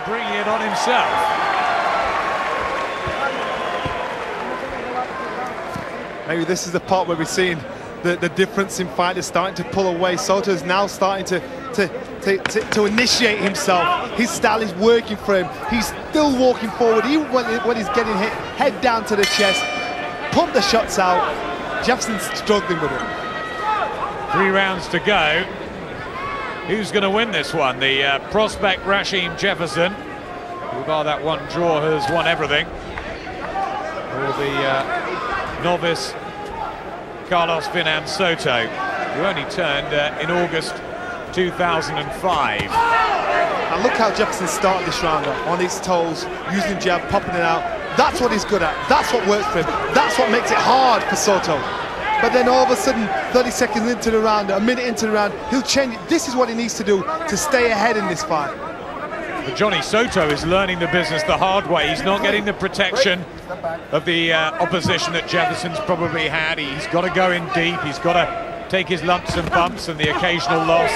bringing it on himself. Maybe this is the part where we're seeing the difference in fighters starting to pull away. Soto is now starting to initiate himself. His style is working for him. He's still walking forward, even when he's getting hit, head down to the chest. Pump the shots out. Jefferson's struggling with it. 3 rounds to go. Who's going to win this one? The prospect Rashiem Jefferson, who bar that one draw has won everything, or the novice Carlos Vinan Soto, who only turned in August 2005. And look how Jefferson started this round on his toes, using jab, popping it out. That's what he's good at. That's what works for him. That's what makes it hard for Soto. But then all of a sudden, 30 seconds into the round, a minute into the round, he'll change it. This is what he needs to do to stay ahead in this fight. But Johnny Soto is learning the business the hard way. He's not getting the protection of the opposition that Jefferson's probably had. He's got to go in deep. He's got to take his lumps and bumps, and the occasional loss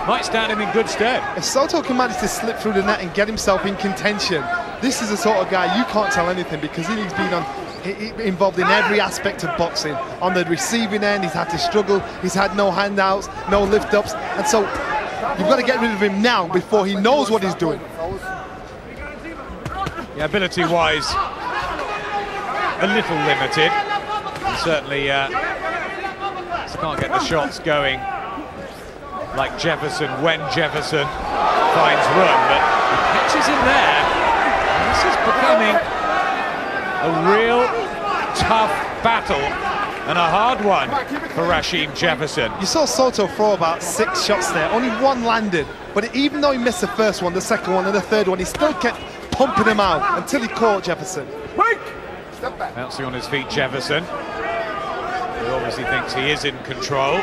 might stand him in good stead. If Soto can manage to slip through the net and get himself in contention, this is the sort of guy you can't tell anything, because he's been involved in every aspect of boxing. On the receiving end, he's had to struggle. He's had no handouts, no lift-ups, and so you've got to get rid of him now before he knows what he's doing. Yeah, ability-wise, a little limited. And certainly can't get the shots going like Jefferson when Jefferson finds room, but the pitch is in there. And this is becoming a real tough battle and a hard one for Rashiem Jefferson. You saw Soto throw about 6 shots there, only 1 landed, but even though he missed the first one, the second one and the third one, he still kept pumping them out until he caught Jefferson. Bouncing on his feet, Jefferson, who obviously thinks he is in control.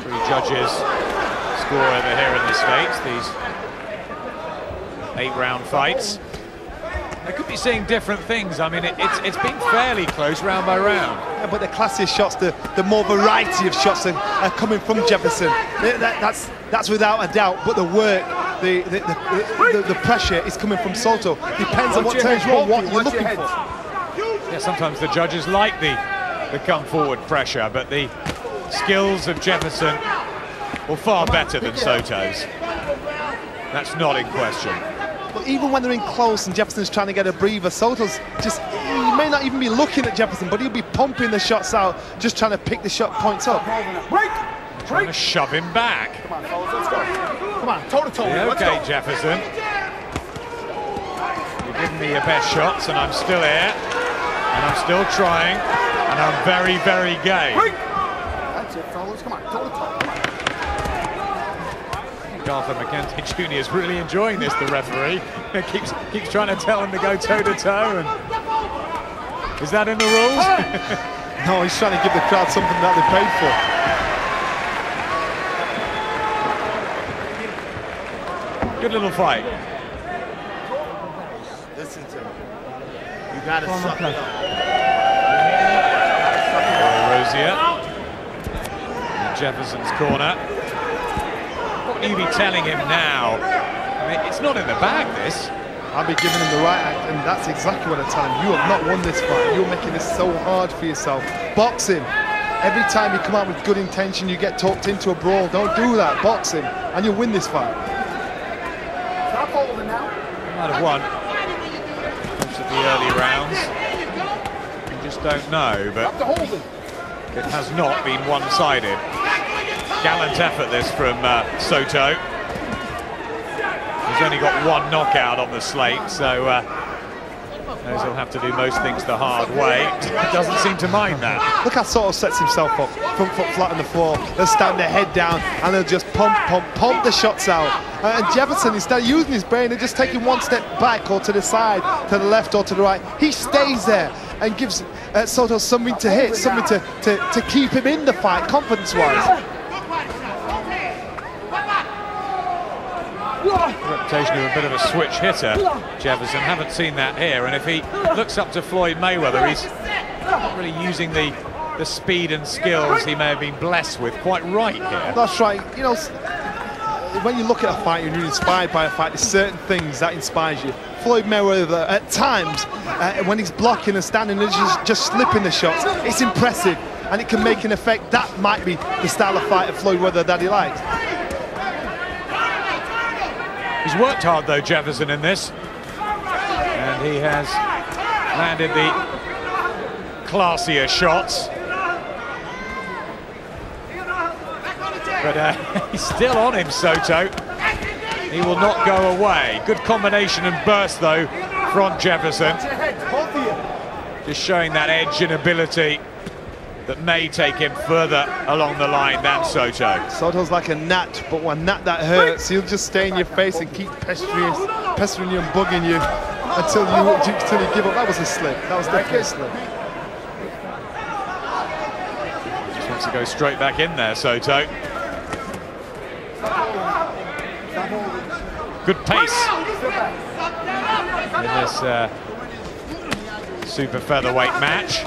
3 judges score over here in the States, these 8-round fights. I could be seeing different things. I mean, it's been fairly close round by round. Yeah, but the classiest shots, the more variety of shots are coming from Jefferson. That's without a doubt. But the work, the pressure is coming from Soto. Depends on what turns you on, what you're looking for. Yeah, sometimes the judges like the come forward pressure, but the skills of Jefferson were far better than Soto's. That's not in question. But even when they're in close and Jefferson's trying to get a breather, Soto's just, he may not even be looking at Jefferson, but he'll be pumping the shots out, just trying to pick the shot points up. Trying to shove him back. Come on, fellas, let's go. Come on, toe-to-toe. Yeah, okay, Jefferson. You're giving me your best shots, and I'm still here. And I'm still trying. And I'm very, very game. That's it, fellas. Come on, toe-to-toe. Arthur McKenzie Jr. is really enjoying this, the referee. keeps trying to tell him to go toe-to-toe. And is that in the rules? No, he's trying to give the crowd something that they paid for. Good little fight. Listen to me. You gotta suck it up. Rosier. In Jefferson's corner. What will you be telling him now? I mean, it's not in the bag, this. I'll be giving him the right act, and that's exactly what I tell him. You have not won this fight. You're making this so hard for yourself. Boxing. Every time you come out with good intention, you get talked into a brawl. Don't do that. Boxing, and you'll win this fight. Stop holding now. Might have won most of the early rounds. You just don't know, but it has not been one-sided. Gallant effort this from Soto. He's only got 1 knockout on the slate, so knows he'll have to do most things the hard way. Doesn't seem to mind that. Look how Soto sets himself up, front foot flat on the floor. They'll stand their head down and they'll just pump the shots out. And Jefferson, instead of using his brain and just taking 1 step back or to the side, to the left or to the right, he stays there and gives Soto something to hit, something to keep him in the fight, confidence-wise. Reputation of a bit of a switch hitter, Jefferson. Haven't seen that here, and if he looks up to Floyd Mayweather, he's not really using the speed and skills he may have been blessed with quite right here. That's right. You know, when you look at a fight and you're inspired by a fight, there's certain things that inspires you. Floyd Mayweather, at times, when he's blocking and standing and just slipping the shots, it's impressive and it can make an effect. That might be the style of fight of Floyd Mayweather that he likes. He's worked hard though, Jefferson, in this, and he has landed the classier shots. But he's still on him, Soto. He will not go away. Good combination and burst, though, from Jefferson. Just showing that edge and ability that may take him further along the line than Soto. Soto's like a gnat, but one gnat that hurts, he'll just stay in your face and keep pestering you and bugging you until you give up. That was a slip. That was definitely a slip. Just wants to go straight back in there, Soto. Good pace in this super featherweight match.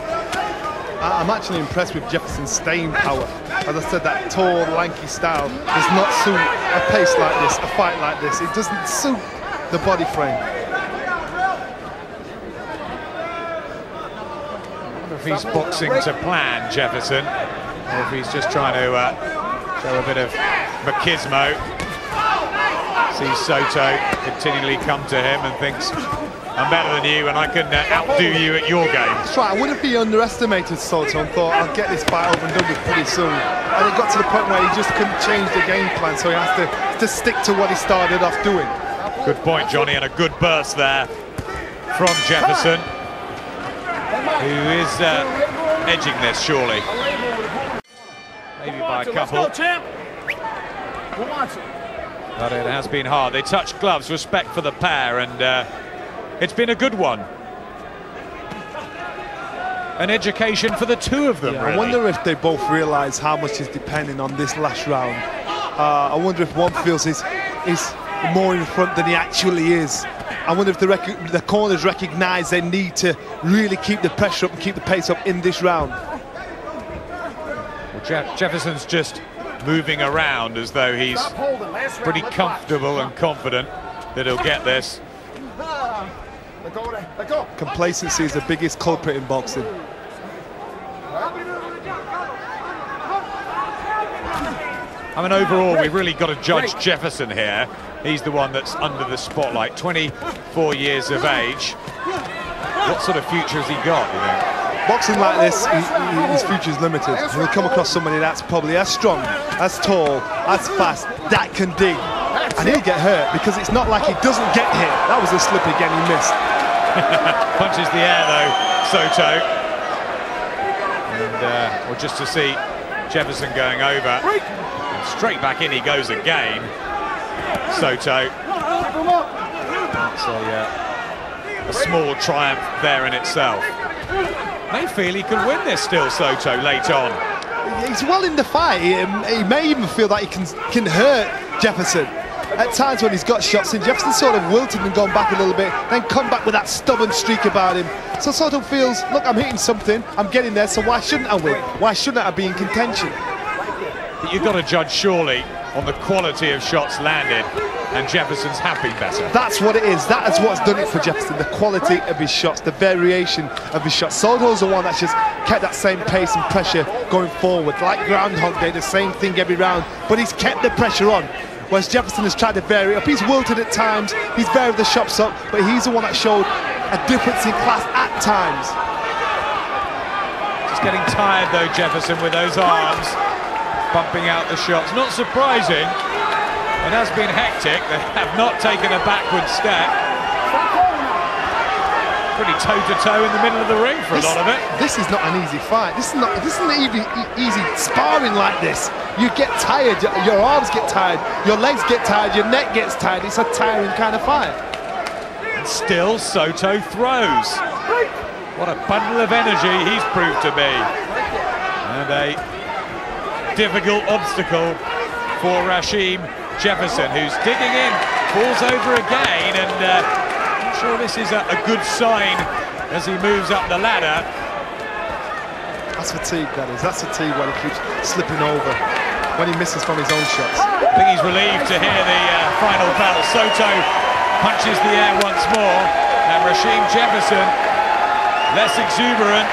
I'm actually impressed with Jefferson's staying power. As I said, that tall, lanky style does not suit a pace like this, a fight like this. It doesn't suit the body frame. I wonder if he's boxing to plan, Jefferson, or if he's just trying to show a bit of machismo. Sees Soto continually come to him and thinks, I'm better than you and I can outdo you at your game. That's right, I wouldn't be underestimated Soto and thought I'll get this fight over and done with pretty soon. And it got to the point where he just couldn't change the game plan, so he has to stick to what he started off doing. Good point, Johnny, and a good burst there from Jefferson, who is edging this, surely. Maybe by a couple. But it has been hard. They touched gloves, respect for the pair, and it's been a good one. An education for the two of them, really. I wonder if they both realise how much is depending on this last round. I wonder if one feels he's more in front than he actually is. I wonder if the corners recognise they need to really keep the pressure up and keep the pace up in this round. Well, Jefferson's just moving around as though he's pretty comfortable and confident that he'll get this. Complacency is the biggest culprit in boxing. I mean, overall, we've really got to judge Jefferson here. He's the one that's under the spotlight, 24 years of age. What sort of future has he got, you think? Boxing like this, his future is limited. He'll come across somebody that's probably as strong, as tall, as fast, that can dig. And he'll get hurt because it's not like he doesn't get hit. That was a slip again, he missed. Punches the air though, Soto. And well, just to see Jefferson going over. And straight back in he goes again. Soto. That's a small triumph there in itself. May feel he could win this still, Soto, late on. He's well in the fight. He may even feel that he can hurt Jefferson. At times when he's got shots in, Jefferson sort of wilted and gone back a little bit, then come back with that stubborn streak about him. So Soto feels, look, I'm hitting something, I'm getting there, so why shouldn't I win? Why shouldn't I be in contention? But you've got to judge surely on the quality of shots landed, and Jefferson's have been better. That's what it is. That is what's done it for Jefferson, the quality of his shots, the variation of his shots. Soto's the one that's just kept that same pace and pressure going forward. Like Groundhog Day, the same thing every round, but he's kept the pressure on. Whereas Jefferson has tried to vary it up. He's wilted at times, he's varied the shots up, but he's the one that showed a difference in class at times. Just getting tired though, Jefferson, with those arms, bumping out the shots. Not surprising. It has been hectic. They have not taken a backward step. Pretty toe-to-toe in the middle of the ring for a lot of it. This is not an easy fight. This isn't even easy sparring like this. You get tired, your arms get tired, your legs get tired, your neck gets tired. It's a tiring kind of fight. And still, Soto throws. What a bundle of energy he's proved to be. And a difficult obstacle for Rashiem Jefferson, who's digging in, falls over again, and I'm sure this is a good sign as he moves up the ladder. That's fatigue, that is. That's fatigue when he keeps slipping over. when he misses from his own shots. I think he's relieved to hear the final bell. Soto punches the air once more, and Rashiem Jefferson, less exuberant,